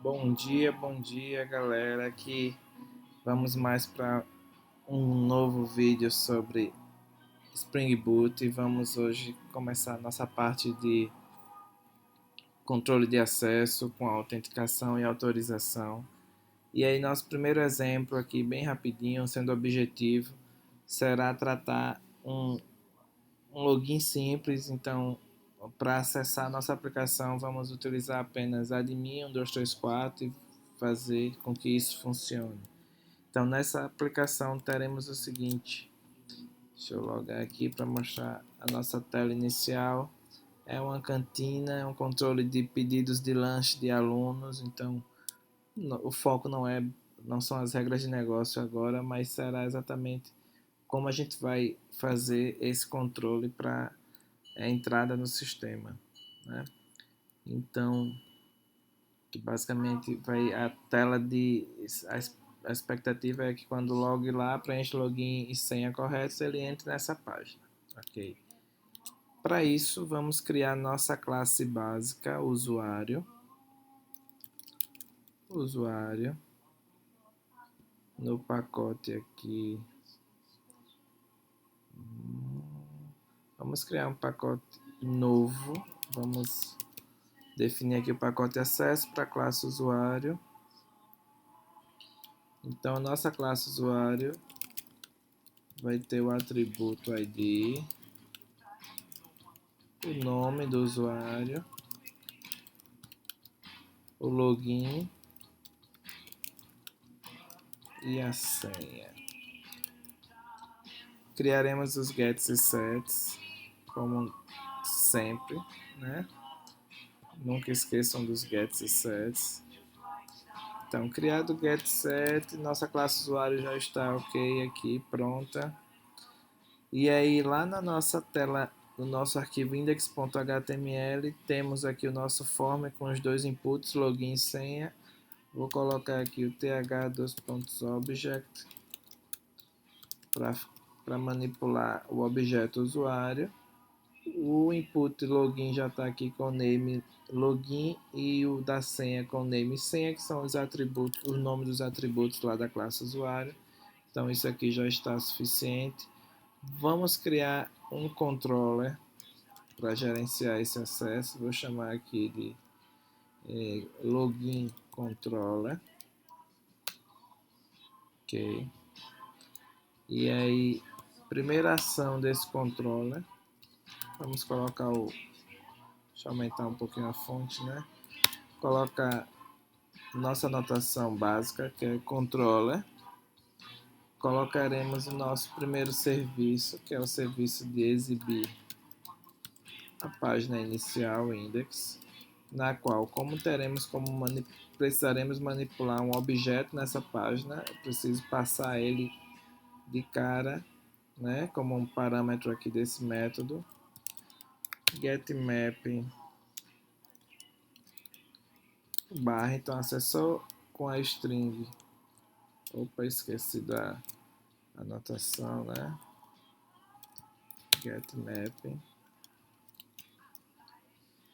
Bom dia galera, aqui vamos mais para um novo vídeo sobre Spring Boot e vamos hoje começar a nossa parte de controle de acesso com autenticação e autorização. E aí nosso primeiro exemplo aqui, bem rapidinho, sendo objetivo, será tratar um login simples. Então, para acessar a nossa aplicação, vamos utilizar apenas admin 1234 e fazer com que isso funcione. Então, nessa aplicação teremos o seguinte: deixa eu logar aqui para mostrar a nossa tela inicial. É uma cantina, é um controle de pedidos de lanche de alunos. Então, o foco não são as regras de negócio agora, mas será exatamente como a gente vai fazer esse controle para a entrada no sistema, né? Então, que basicamente vai a tela de a expectativa é que quando log lá, preenche login e senha corretos, ele entre nessa página, ok? Para isso, vamos criar nossa classe básica, usuário, no pacote aqui, vamos criar um pacote novo, vamos definir aqui o pacote acesso para a classe usuário. Então, a nossa classe usuário vai ter o atributo ID, o nome do usuário, o login e a senha. Criaremos os gets e sets, como sempre, né? Nunca esqueçam dos gets e sets. Então, criado o get set, nossa classe usuário já está ok aqui, pronta. E aí, lá na nossa tela, no nosso arquivo index.html, temos aqui o nosso form com os dois inputs, login e senha. Vou colocar aqui o th:/object para manipular o objeto usuário. O input login já está aqui com name login e o da senha com name senha, que são os atributos, os nomes dos atributos lá da classe usuário. Então isso aqui já está suficiente. Vamos criar um controller para gerenciar esse acesso. Vou chamar aqui de login controller. Ok. E aí, primeira ação desse controller, vamos colocar o, deixa eu aumentar um pouquinho a fonte, né? Colocar nossa anotação básica, que é controller. Colocaremos o nosso primeiro serviço, que é o serviço de exibir a página inicial index, na qual, como precisaremos manipular um objeto nessa página, eu preciso passar ele de cara, né, como um parâmetro aqui desse método. getMap barra, então acessou com a string, opa, esqueci da anotação, né, getMap,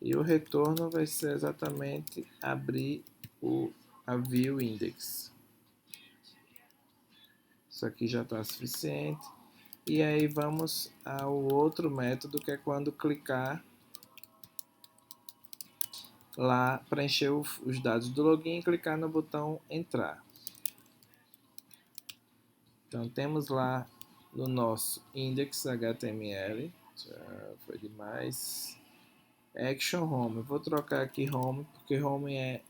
e o retorno vai ser exatamente abrir a view index. Isso aqui já está suficiente. E aí vamos ao outro método, que é quando clicar lá, preencher os dados do login e clicar no botão entrar. Então temos lá no nosso index.html, já foi demais, action home. Vou trocar aqui home, porque home é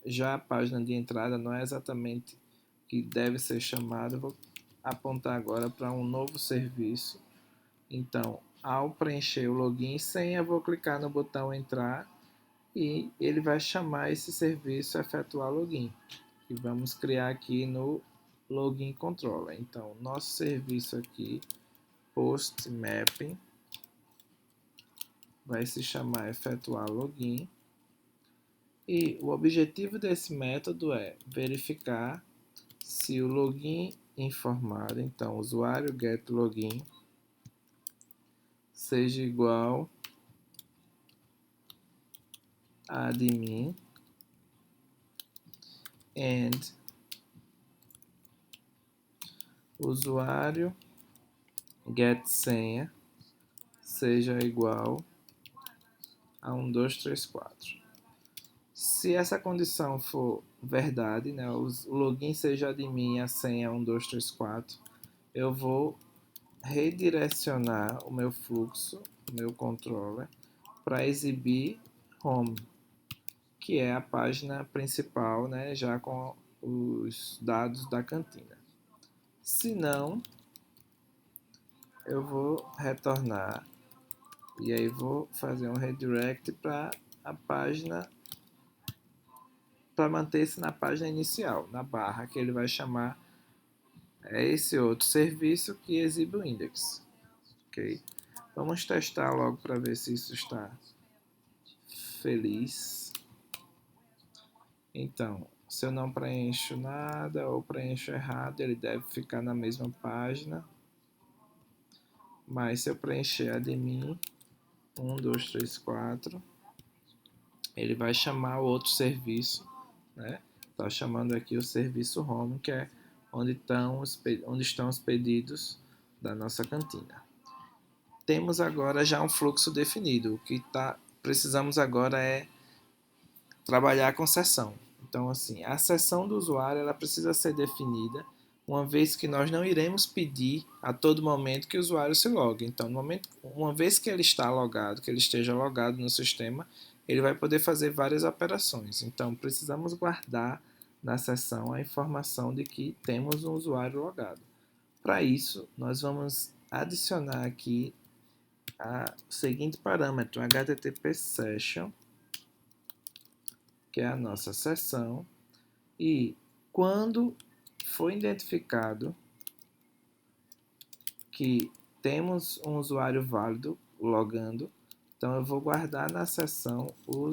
já a página de entrada, não é exatamente o que deve ser chamado. Vou apontar agora para um novo serviço. Então, ao preencher o login e senha, vou clicar no botão entrar e ele vai chamar esse serviço efetuar login. E vamos criar aqui no login controller. Então, nosso serviço aqui, post mapping, vai se chamar efetuar login. E o objetivo desse método é verificar se o login informado, então usuário get login, seja igual a admin and usuário get senha seja igual a 1, 2, 3, 4. Se essa condição for verdade, né, o login seja admin e a senha 1, 2, 3, 4, eu vou redirecionar o meu fluxo, o meu controller, para exibir home, que é a página principal, né, já com os dados da cantina. Se não, eu vou retornar e aí vou fazer um redirect para a página, para manter-se na página inicial, na barra, que ele vai chamar esse outro serviço que exibe o index. Ok? Vamos testar logo para ver se isso está feliz. Então, se eu não preencho nada ou preencho errado, ele deve ficar na mesma página. Mas se eu preencher admin 1, 2, 3, 4, ele vai chamar o outro serviço, né? Está chamando aqui o serviço home, que é onde estão os pedidos da nossa cantina. Temos agora já um fluxo definido. O que precisamos agora é trabalhar com sessão. Então, assim, a sessão do usuário ela precisa ser definida, uma vez que nós não iremos pedir a todo momento que o usuário se logue. Então, no momento, uma vez que ele está logado, que ele esteja logado no sistema, ele vai poder fazer várias operações. Então, precisamos guardar na sessão a informação de que temos um usuário logado. Para isso, nós vamos adicionar aqui o seguinte parâmetro, http session, que é a nossa sessão, e quando foi identificado que temos um usuário válido logando, então eu vou guardar na sessão o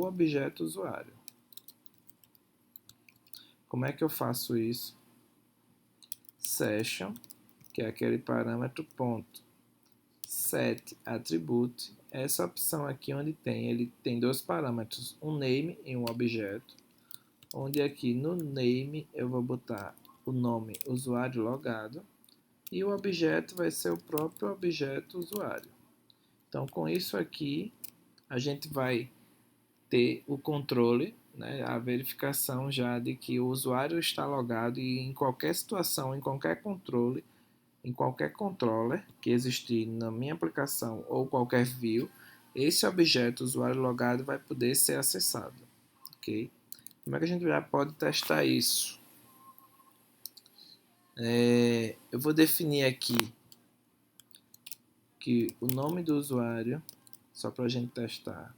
objeto usuário. Como é que eu faço isso? Session, que é aquele parâmetro ponto set attribute, essa opção aqui onde ele tem dois parâmetros, um name e um objeto, onde aqui no name eu vou botar o nome usuário logado e o objeto vai ser o próprio objeto usuário. Então, com isso aqui, a gente vai ter o controle, né, a verificação já de que o usuário está logado e em qualquer situação, em qualquer controle, em qualquer controller que existir na minha aplicação ou qualquer view, esse objeto usuário logado vai poder ser acessado. Ok? Como é que a gente já pode testar isso? Eu vou definir aqui que o nome do usuário, só para a gente testar,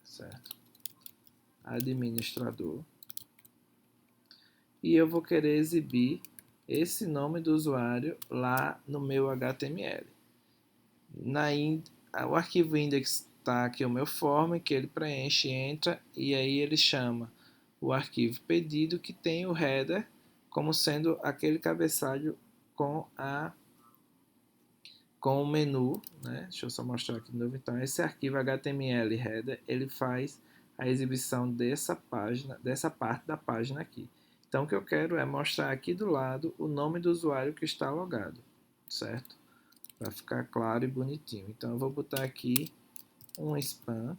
certo? Administrador. E eu vou querer exibir esse nome do usuário lá no meu HTML. O arquivo index está aqui o meu form, que ele preenche, entra, e aí ele chama o arquivo pedido, que tem o header como sendo aquele cabeçalho com o menu, né? Deixa eu só mostrar aqui de novo. Então, esse arquivo HTML header, ele faz a exibição dessa página, dessa parte da página aqui. Então, o que eu quero é mostrar aqui do lado o nome do usuário que está logado, certo? Para ficar claro e bonitinho. Então, eu vou botar aqui um span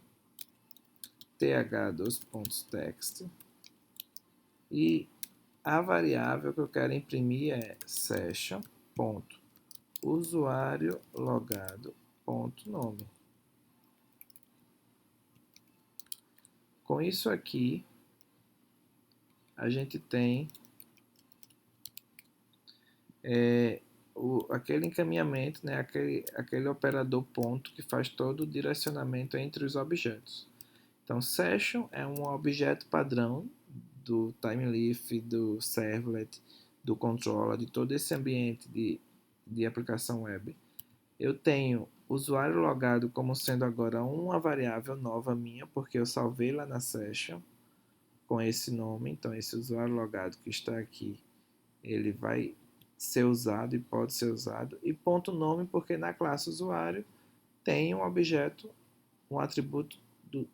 th2.text e a variável que eu quero imprimir é session.usuário logado.nome. Com isso aqui, a gente tem aquele encaminhamento, né, aquele operador ponto que faz todo o direcionamento entre os objetos. Então, session é um objeto padrão do TimeLeaf, do Servlet, do Controller, de todo esse ambiente de aplicação web. Eu tenho usuário logado como sendo agora uma variável nova minha, porque eu salvei lá na session com esse nome. Então, esse usuário logado que está aqui, ele vai ser usado e pode ser usado. E ponto nome, porque na classe usuário tem um objeto, um atributo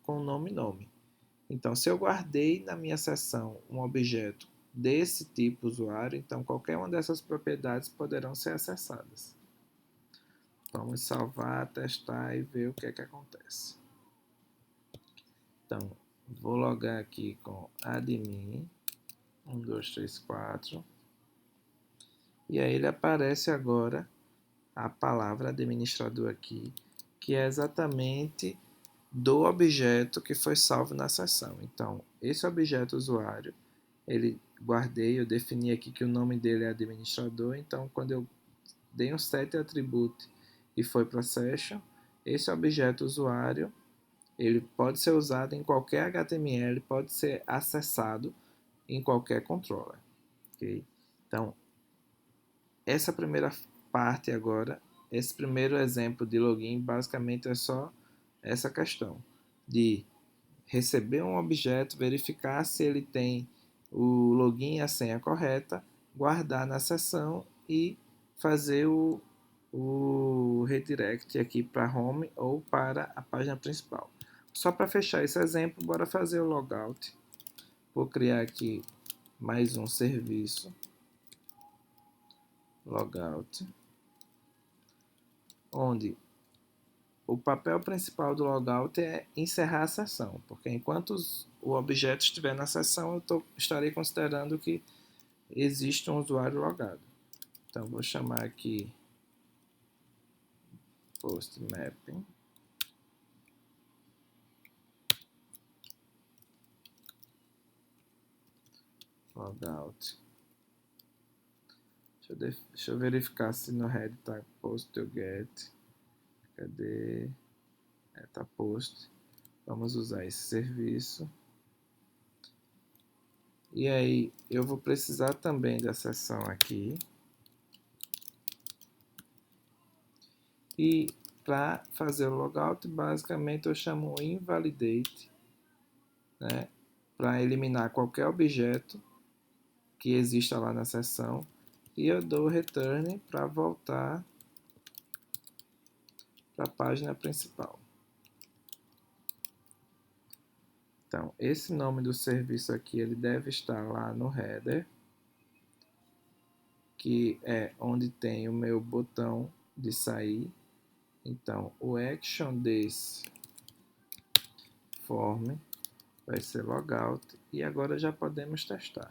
com o nome. Então, se eu guardei na minha sessão um objeto desse tipo usuário, então qualquer uma dessas propriedades poderão ser acessadas. Vamos salvar, testar e ver o que é que acontece. Então, vou logar aqui com admin 1234 e aí ele aparece agora a palavra administrador aqui, que é exatamente do objeto que foi salvo na sessão. Então, esse objeto usuário, eu defini aqui que o nome dele é administrador, então quando eu dei um set attribute e foi para session, esse objeto usuário, ele pode ser usado em qualquer HTML, pode ser acessado em qualquer controller. Okay? Então, essa primeira parte agora, esse primeiro exemplo de login, basicamente é só essa questão de receber um objeto, verificar se ele tem o login e a senha correta, guardar na sessão e fazer o redirect aqui para home ou para a página principal. Só para fechar esse exemplo, bora fazer o logout. Vou criar aqui mais um serviço, logout, onde o papel principal do logout é encerrar a sessão, porque enquanto o objeto estiver na sessão, eu estarei considerando que existe um usuário logado. Então, vou chamar aqui post mapping logout. Deixa eu verificar se no head está post to get. Cadê? Tá post. Vamos usar esse serviço. E aí, eu vou precisar também da seção aqui. E para fazer o logout, basicamente eu chamo invalidate, né, para eliminar qualquer objeto que exista lá na seção. E eu dou return para voltar para a página principal. Então, esse nome do serviço aqui, ele deve estar lá no header, que é onde tem o meu botão de sair. Então, o action desse form vai ser logout e agora já podemos testar.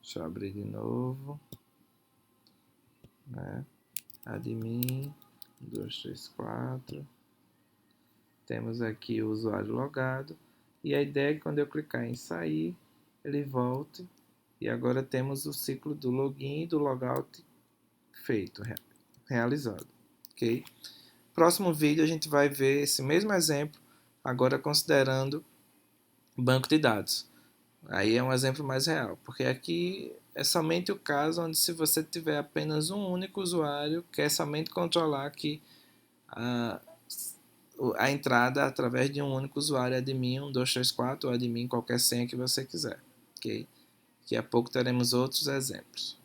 Deixa eu abrir de novo, né? Admin 1234. Temos aqui o usuário logado e a ideia é que quando eu clicar em sair, ele volte e agora temos o ciclo do login e do logout feito, realizado. Ok? Próximo vídeo a gente vai ver esse mesmo exemplo, agora considerando banco de dados. Aí é um exemplo mais real, porque aqui é somente o caso onde se você tiver apenas um único usuário, quer somente controlar que a entrada através de um único usuário admin 1234 ou admin qualquer senha que você quiser. Ok? Daqui a pouco teremos outros exemplos.